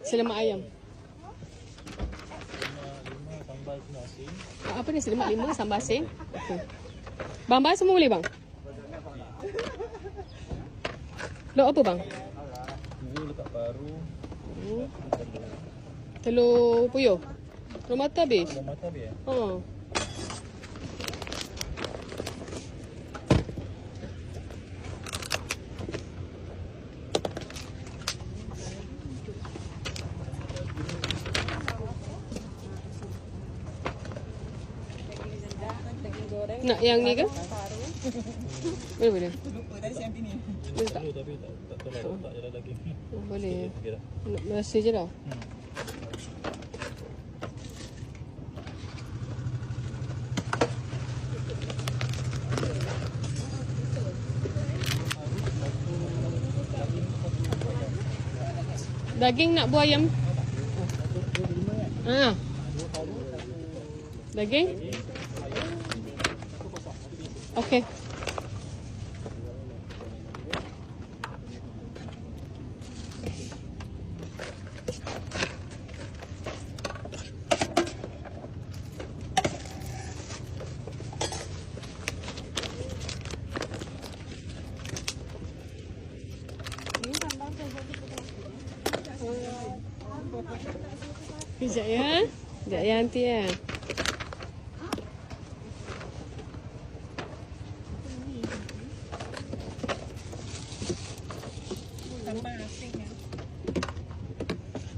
Selemak ayam. Sambal nasi. Apa ni? Selemak 5, sambal asin. Okay. Bang semua boleh bang? Lauk apa bang? Dua letak paru. Telur puyuh. Telur mata habis? Telur mata habis. Nak yang ni ke? Boleh. Boleh tak? Tapi tak telur, tak je lagi. Boleh. Nak rasa je lah. Daging nak buah ayam. Daging? Okey. Sekejap ya. Sekejap ya nanti ya.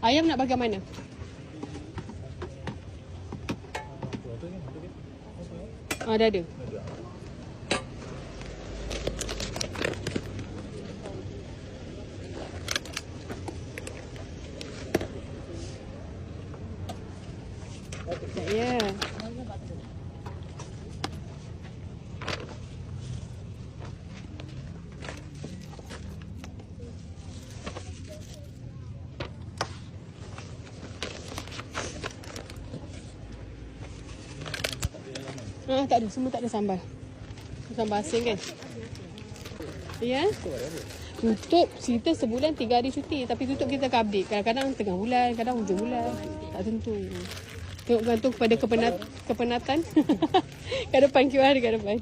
Ayam nak bagian mana? Dah ada. Ya. Tak ada, semua tak ada sambal. Sambal asin kan? Ya. Tutup kita sebulan 3 hari cuti, tapi tutup kita akan update. Kadang-kadang tengah bulan, kadang hujung bulan. Tak tentu. Tengok gantung kepada kepenatan. Kat depan QR kat depan.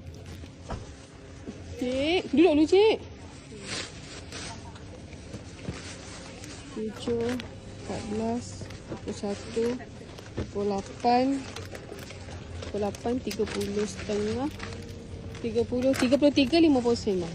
Cik, duduk dulu cik. 7, 14, 21, 28, 30 setengah, 33, 50 sen lah.